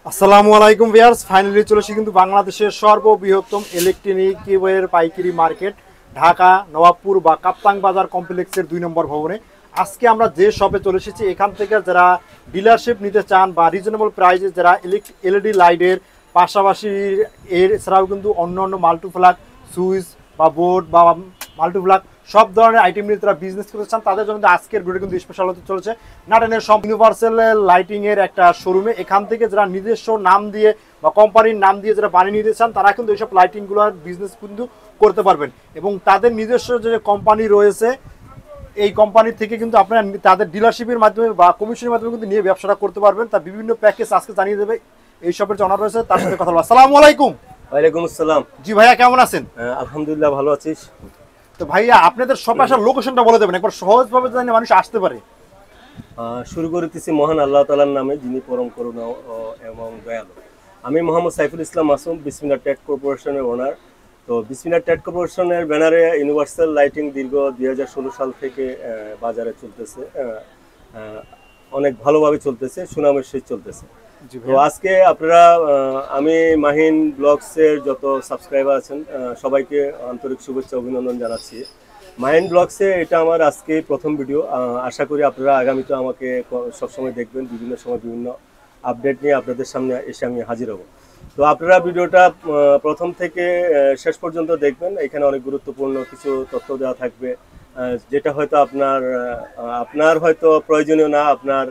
আসসালামু আলাইকুম viewers, finally চলে এসেছি কিন্তু বাংলাদেশের সর্ববৃহত্তম ইলেকট্রনিক বইয়ের পাইকারি মার্কেট ঢাকা নবাবপুর বা কাপ্তাং বাজার কমপ্লেক্সের 2 নম্বর ভবনে। আজকে আমরা যে শপে চলে এসেছি, এখান থেকে যারা ডিলারশিপ নিতে চান বা রিজনেবল প্রাইসে যারা এলইডি লাইটের পাশাপাশি এছাড়াও কিন্তু অন্য অন্য মাল্টিপ্লাগ সুইচ বা বোর্ড বা মাল্টিপ্লাগ সব ধরনের আইটেম নিয়ে তারা বিজনেস করতে চান, তাদের জন্য আজকের ভিডিও কিন্তু স্পেশাল হতে চলেছে নাটেনের সব ইউনিভার্সাল লাইটিং এর একটা শোরুমে। এখান থেকে যারা নিজস্ব নাম দিয়ে বা কোম্পানির নাম দিয়ে যারা বানিয়ে নিতে চান, তারা কিন্তু এইসব লাইটিংগুলোর বিজনেস কিন্তু করতে পারবেন এবং তাদের নিজস্ব যে কোম্পানি রয়েছে এই কোম্পানি থেকে কিন্তু আপনারা তাদের ডিলারশিপের মাধ্যমে বা কমিশনের মাধ্যমে কিন্তু নিয়ে ব্যবসাটা করতে পারবেন। তা বিভিন্ন প্যাকেজ আজকে জানিয়ে দেবে এই শপের যে অনার রয়েছে তার সাথে কথা বলবো। আসসালামু আলাইকুম। ওয়ালাইকুম আসসালাম। জি ভাইয়া, কেমন আছেন? আলহামদুলিল্লাহ, ভালো আছিস? তো ভাইয়া, আপনাদের শপে আসার লোকেশনটা বলে দেবেন একবার সহজভাবে, যেন মানুষ আসতে পারে। শুরু করিতেছি মহান আল্লাহ তাআলার নামে, যিনি পরম করুণা এবং দয়ালু। আমি মোহাম্মদ সাইফুল ইসলাম মাসুম, বিসমিল্লাহ ট্রেড কর্পোরেশনের ওনার। তো বিসমিল্লাহ ট্রেড কর্পোরেশনের ব্যানারে ইউনিভার্সাল লাইটিং দীর্ঘ 2016 সাল থেকে বাজারে চলতেছে, অনেক ভালোভাবে চলতেছে, সুনামের সহিত চলতেছে। তো আজকে আপনারা, আমি মাহিন ব্লগসের যত সাবস্ক্রাইবার আছেন সবাইকে আন্তরিক শুভেচ্ছা অভিনন্দন জানাচ্ছি। মাহিন ব্লগসে এটা আমার আজকে প্রথম ভিডিও। আশা করি আপনারা আগামীতে আমাকে সবসময় দেখবেন, বিভিন্ন সময় বিভিন্ন আপডেট নিয়ে আপনাদের সামনে এসে আমি হাজির হব। তো আপনারা ভিডিওটা প্রথম থেকে শেষ পর্যন্ত দেখবেন। এখানে অনেক গুরুত্বপূর্ণ কিছু তথ্য দেওয়া থাকবে, যেটা হয়তো আপনার হয়তো প্রয়োজনীয় না। আপনার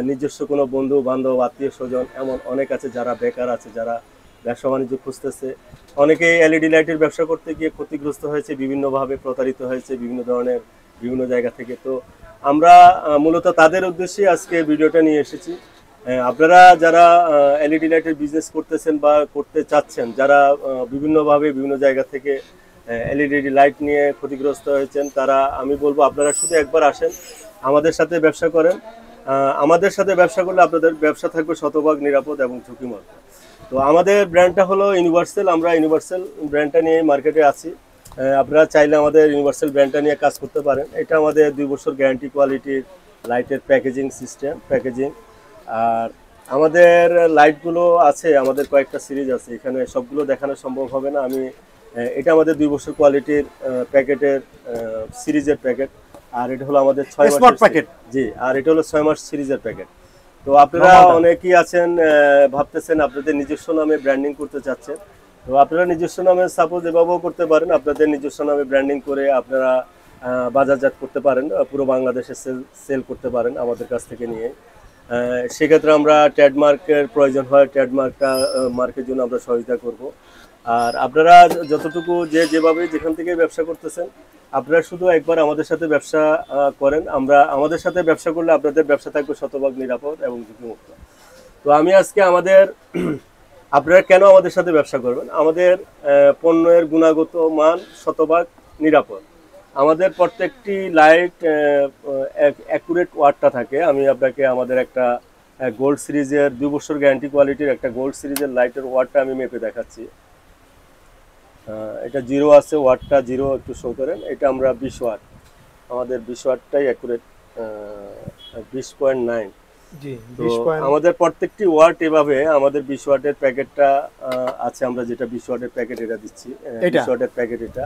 নিজস্ব কোনো বন্ধু বান্ধব আত্মীয় স্বজন এমন অনেক আছে যারা বেকার আছে, যারা ব্যবসা বাণিজ্য খুঁজতেছে। অনেকেই এলইডি লাইটের ব্যবসা করতে গিয়ে ক্ষতিগ্রস্ত হয়েছে, বিভিন্নভাবে প্রতারিত হয়েছে বিভিন্ন জায়গা থেকে। তো আমরা মূলত তাদের উদ্দেশ্যে আজকে ভিডিওটা নিয়ে এসেছি। আপনারা যারা এলইডি লাইটের বিজনেস করতেছেন বা করতে চাচ্ছেন, যারা বিভিন্নভাবে বিভিন্ন জায়গা থেকে এলইডি লাইট নিয়ে ক্ষতিগ্রস্ত হয়েছেন, তারা, আমি বলবো আপনারা শুধু একবার আসেন, আমাদের সাথে ব্যবসা করেন। আমাদের সাথে ব্যবসা করলে আপনাদের ব্যবসা থাকবে শতভাগ নিরাপদ এবং ঝুঁকিমুক্ত। তো আমাদের ব্র্যান্ডটা হলো ইউনিভার্সাল। আমরা ইউনিভার্সাল ব্র্যান্ডটা নিয়ে মার্কেটে আছি। আপনারা চাইলে আমাদের ইউনিভার্সাল ব্র্যান্ডটা নিয়ে কাজ করতে পারেন। এটা আমাদের 2 বছর গ্যারান্টি কোয়ালিটির লাইটের প্যাকেজিং সিস্টেম, আর আমাদের লাইটগুলো আছে, আমাদের কয়েকটা সিরিজ আছে, এখানে সবগুলো দেখানো সম্ভব হবে না। এটা আমাদের 2 বছর কোয়ালিটির প্যাকেটের সিরিজের প্যাকেট, আর এটা হলো আমাদের 6 মাসের প্যাকেট। জি, আর এটা হলো 6 মাস সিরিজের প্যাকেট। তো আপনারা অনেকেই আছেন ভাবতেছেন আপনাদের নিজস্ব নামে ব্র্যান্ডিং করতে চাচ্ছেন। তো আপনারা নিজস্ব নামে সাপোজ এভাবেও করতে পারেন, আপনাদের নিজস্ব নামে ব্র্যান্ডিং করে আপনারা বাজারজাত করতে পারেন, পুরো বাংলাদেশে সেল করতে পারেন আমাদের কাছ থেকে নিয়ে। সেক্ষেত্রে আমরা ট্রেডমার্কের প্রয়োজন হয়, মার্কের জন্য আমরা সহযোগিতা করব। আর আপনারা যতটুকু যেভাবে যেখান থেকে ব্যবসা করতেছেন, আপনারা শুধু একবার আমাদের সাথে ব্যবসা করেন। আমাদের সাথে ব্যবসা করলে আপনাদের ব্যবসা থাকবে শতভাগ নিরাপদ এবং ঝুঁকিমুক্ত। তো আমি আজকে আপনারা কেন আমাদের সাথে ব্যবসা করবেন? আমাদের পণ্যের গুণগত মান শতভাগ নিরাপদ। আমাদের প্রত্যেকটি লাইট অ্যাকুরেট ওয়াটটা থাকে। আমি আপনাকে আমাদের একটা গোল্ড সিরিজের 2 বছর গ্যারান্টি কোয়ালিটির একটা গোল্ড সিরিজের লাইটের ওয়াটটা আমি মেপে দেখাচ্ছি। এটা 0 আছে, ওয়াটটা 0 একটু শো করেন। এটা আমরা 20 ওয়াট, আমাদের 20 ওয়াটটাই অ্যাকুরেট, 20.9। তো আমাদের প্রত্যেকটি ওয়াট এভাবে, আমাদের 20 ওয়াটের প্যাকেটটা আছে, আমরা যেটা 20 ওয়াটের প্যাকেট এটা দিচ্ছি, 20 ওয়াটের প্যাকেট এটা।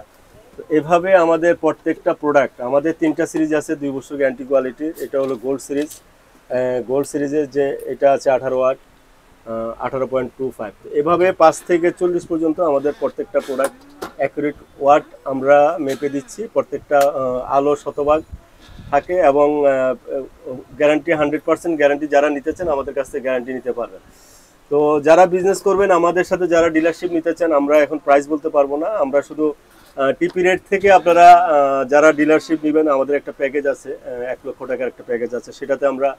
তো এভাবে আমাদের প্রত্যেকটা প্রোডাক্ট, আমাদের 3টা সিরিজ আছে 2 বছর গ্যারান্টি কোয়ালিটির। এটা হলো গোল্ড সিরিজ। গোল্ড সিরিজের যে এটা আছে 18 ওয়াট, 18.25। এভাবে 5 থেকে 40 পর্যন্ত আমাদের প্রত্যেকটা প্রোডাক্ট অ্যাকুরেট ওয়াট আমরা মেপে দিচ্ছি। প্রত্যেকটা আলো শতভাগ থাকে এবং গ্যারান্টি 100% গ্যারান্টি। যারা নিতে চান আমাদের কাছ থেকে গ্যারান্টি নিতে পারবেন। তো যারা বিজনেস করবেন আমাদের সাথে, যারা ডিলারশিপ নিতে চান, আমরা এখন প্রাইস বলতে পারবো না, আমরা শুধু টিপি রেট থেকে আপনারা যারা ডিলারশিপ নেবেন, আমাদের একটা প্যাকেজ আছে, 1 লক্ষ টাকার একটা প্যাকেজ আছে। সেটাতে আমরা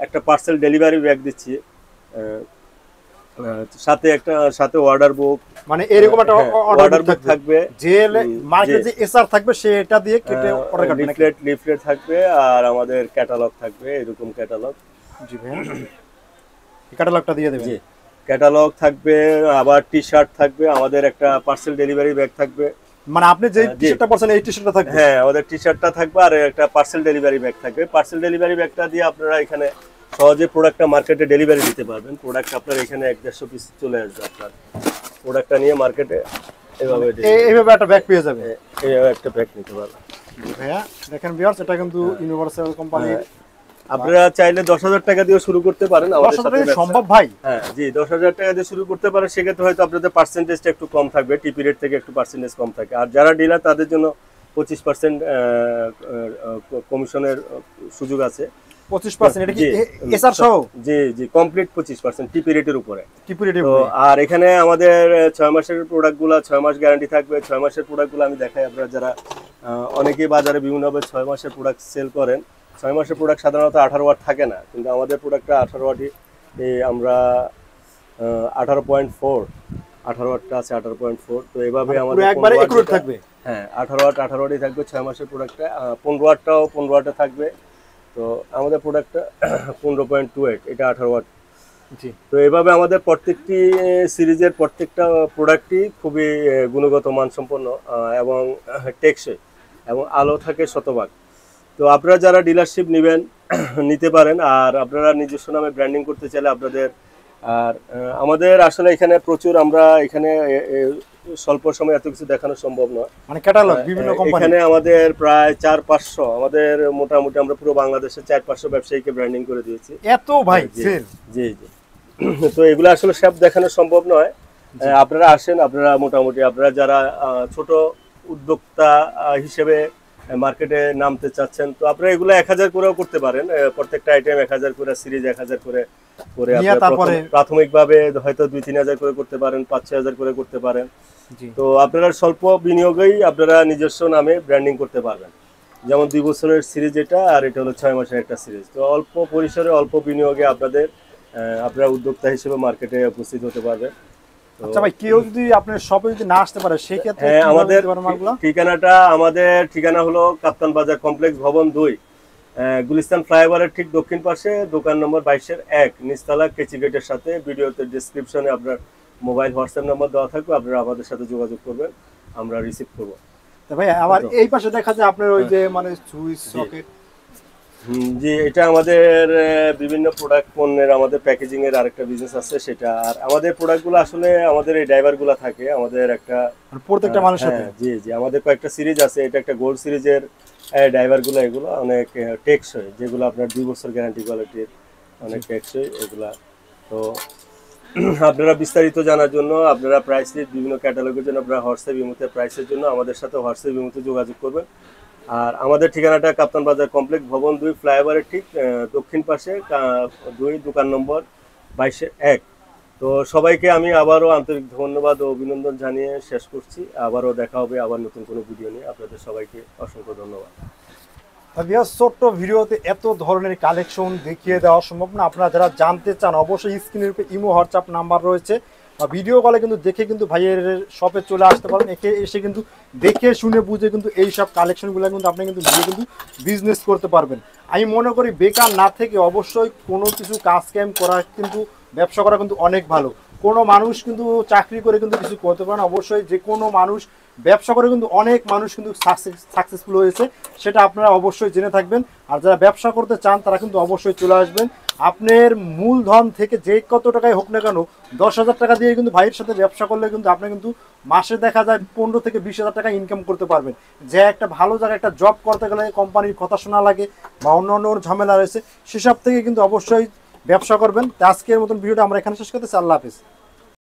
একটা পার্সেল ডেলিভারি ব্যাগ দিচ্ছি, সাথে অর্ডার বুক, মানে এরকম একটা অর্ডার বুক থাকবে, যে মার্কেটে যে এসআর থাকবে সেটা দিয়ে কেটে অর্ডার করবেন। লিফলেট থাকবে আর আমাদের ক্যাটালগ থাকবে, এরকম ক্যাটালগ। জি ভাই, ক্যাটালগটা দিয়ে দেবেন। জি, ক্যাটালগ থাকবে, আবার টি-শার্ট থাকবে, আমাদের একটা পার্সেল ডেলিভারি ব্যাগ থাকবে। মানে আপনি যে টি-শার্টটা পরছেন এই টি-শার্টটা থাকবে? হ্যাঁ, আমাদের টি-শার্টটা থাকবে আর একটা পার্সেল ডেলিভারি ব্যাগ থাকবে। পার্সেল ডেলিভারি ব্যাগটা দিয়ে আপনারা এখানে সহজে প্রোডাক্টটা মার্কেটে ডেলিভারি দিতে পারবেন। প্রোডাক্ট আপনার এখানে 1-150 পিস চলে আসবে, আপনার প্রোডাক্টটা নিয়ে মার্কেটে এভাবে এইভাবে একটা ব্যাগ পেয়ে যাবে, এইভাবে একটা ব্যাগ নিতে পারবেন। ভাইয়া দেখেন ভিউয়ার্স, এটা কিন্তু ইউনিভার্সাল কোম্পানির। আপনারা চাইলে 10,000 টাকা দিয়ে শুরু করতে পারেন আমাদের সাথে। সম্ভব ভাই? হ্যাঁ জি, 10,000 টাকা দিয়ে শুরু করতে পারেন। সেক্ষেত্রে হয়তো আপনাদের পার্সেন্টেজটা একটু কম থাকবে, টিপি রেট থেকে একটু পার্সেন্টেজ কম থাকে। আর যারা ডিলার তাদের জন্য 25% কমিশনের সুযোগ আছে। 25%? এটা কি এসআর সহ? জি জি, কমপ্লিট 25% টিপি রেটের উপরে। টিপি রেটের তো উপরে। আর এখানে আমাদের 6 মাসের প্রোডাক্টগুলো 6 মাস গ্যারান্টি থাকবে। 6 মাসের প্রোডাক্টগুলো আমি দেখাই, আপনারা যারা অনেকেই বাজারে বিভিন্নভাবে 6 মাসের প্রোডাক্ট সেল করেন। 6 মাসের প্রোডাক্ট সাধারণত 18 ওয়াট থাকে না, কিন্তু আমাদের প্রোডাক্টটা 18 ওয়াটই। আমরা 18.4 18 ওয়াটটা আছে, 18.4। তো এইভাবে আমাদের একবারে একুরেট থাকবে। হ্যাঁ 18 ওয়াটই থাকবে 6 মাসের প্রোডাক্টটা। 15 ওয়াটটাও 15 ওয়াটে থাকবে। তো আমাদের প্রোডাক্টটা 15.28, এটা 18 ওয়াট। জি। তো এইভাবে আমাদের প্রত্যেকটি সিরিজের প্রত্যেকটা প্রোডাক্টই খুবই গুণগত মানসম্পন্ন এবং টেকসই, এবং আলো থাকে শতভাগ। তো আপনারা যারা ডিলারশিপ নেবেন নিতে পারেন। আর আপনারা নিজস্ব নামে ব্র্যান্ডিং করতে চাইলে আপনাদের, আর আমাদের আসলে এখানে প্রচুর, আমরা এখানে স্বল্প সময় এত কিছু দেখানো সম্ভব নয়। মানে ক্যাটালগ বিভিন্ন কোম্পানি এখানে আমাদের প্রায় 400-500, আমাদের মোটামুটি আমরা পুরো বাংলাদেশে 400-500 ব্যবসায়ীকে ব্র্যান্ডিং করে দিয়েছি। এত ভাই সেল? জি জি। তো এগুলো আসলে সব দেখানো সম্ভব নয়। আপনারা আসেন, আপনারা মোটামুটি আপনারা যারা ছোট উদ্যোক্তা হিসেবে মার্কেটে নামতে চাচ্ছেন, তো আপনারা এগুলো 1000 করেও করতে পারেন। প্রত্যেকটা আইটেম 1000 করে, সিরিজ 1000 করে করে প্রাথমিকভাবে হয়তো 2-3 হাজার করে করতে পারেন, 5-6 হাজার করে করতে পারেন। তো আপনারা স্বল্প বিনিয়োগেই আপনারা নিজস্ব নামে ব্র্যান্ডিং করতে পারবেন। যেমন 2 বছরের সিরিজ এটা, আর এটা হলো 6 মাসের একটা সিরিজ। তো অল্প পরিসরে অল্প বিনিয়োগে আপনারা উদ্যোক্তা হিসেবে মার্কেটে উপস্থিত হতে পারবেন। আচ্ছা ভাই, কেউ যদি আপনার শপে যদি না আসতে পারে সেই ক্ষেত্রে আমাদের ঠিকানা হলো কাপ্তান বাজার কমপ্লেক্স ভবন 2, গুলিস্তান ফ্লাইওভারের ঠিক দক্ষিণ পাশে, দোকান নম্বর 22-1, নিচতলা, কেচি গেটের সাথে। ভিডিওতে ডেসক্রিপশনে আপনার মোবাইল হোয়াটসঅ্যাপ নাম্বার দেওয়া থাকবে, আপনারা আমাদের সাথে যোগাযোগ করবেন, আমরা রিসিভ করব। ভাই আবার এই পাশে দেখা যায় আপনার ওই যে মানে সুইচ সকেট। জি, এটা আমাদের বিভিন্ন প্রোডাক্ট পণ্যের আমাদের প্যাকেজিং এর আরেকটা বিজনেস আছে সেটা। আর আমাদের প্রোডাক্টগুলো আসলে আমাদের এই ড্রাইভারগুলো থাকে আমাদের একটা প্রত্যেকটা মানুষের সাথে। জি জি, আমাদের কয়েকটা সিরিজ আছে। এটা একটা গোল্ড সিরিজের ড্রাইভারগুলো, এগুলো অনেক টেকসই, যেগুলো আপনার 2 বছর গ্যারান্টি কোয়ালিটির, অনেক টেকসই এগুলা। তো আপনারা বিস্তারিত জানার জন্য, আপনারা প্রাইস লিস্ট বিভিন্ন ক্যাটালগের জন্য আপনারা হোয়াটসঅ্যাপ ইমোতে প্রাইসের জন্য আমাদের সাথে হোয়াটসঅ্যাপ ইমোতে যোগাযোগ করবেন। আর আমাদের ঠিকানাটা কাপ্তান বাজার কমপ্লেক্স ভবন 2, ফ্লাইওভারের ঠিক দক্ষিণ পাশে 2, দোকান নম্বর 22-1। তো সবাইকে আমি আবারও আন্তরিক ধন্যবাদ ও অভিনন্দন জানিয়ে শেষ করছি। আবারও দেখা হবে আবার নতুন কোনো ভিডিও নিয়ে। আপনাদের সবাইকে অসংখ্য ধন্যবাদ। ছোট্ট ভিডিওতে এত ধরনের কালেকশন দেখিয়ে দেওয়া সম্ভব না। আপনারা যারা জানতে চান অবশ্যই স্ক্রিনের উপরে ইমো হোয়াটসঅ্যাপ নাম্বার রয়েছে, বা ভিডিও কলে কিন্তু দেখে কিন্তু ভাইয়ের শপে চলে আসতে পারেন। এসে কিন্তু দেখে শুনে বুঝে কিন্তু এই সব কালেকশনগুলো কিন্তু আপনি কিন্তু নিজে কিন্তু বিজনেস করতে পারবেন। আমি মনে করি বেকার না থেকে অবশ্যই কোনো কিছু কাজ কাম করা, কিন্তু ব্যবসা করা কিন্তু অনেক ভালো। কোনো মানুষ কিন্তু চাকরি করে কিন্তু কিছু করতে পারে না, অবশ্যই যে কোনো মানুষ ব্যবসা করে কিন্তু অনেক মানুষ কিন্তু সাকসেসফুল হয়েছে, সেটা আপনারা অবশ্যই জেনে থাকবেন। আর যারা ব্যবসা করতে চান তারা কিন্তু অবশ্যই চলে আসবেন। আপনার মূলধন থেকে যে কত টাকায় হোক না কেন, 10,000 টাকা দিয়ে কিন্তু ভাইয়ের সাথে ব্যবসা করলে কিন্তু আপনি কিন্তু মাসে দেখা যায় 15 থেকে 20,000 টাকা ইনকাম করতে পারবেন। যে একটা ভালো জায়গায় একটা জব করতে গেলে কোম্পানির কথা শোনা লাগে বা অন্য ঝামেলা রয়েছে, সেসব থেকে কিন্তু অবশ্যই ব্যবসা করবেন। আজকের মতন ভিডিওটা আমরা এখানে শেষ করতেছি। আল্লাহ হাফেজ।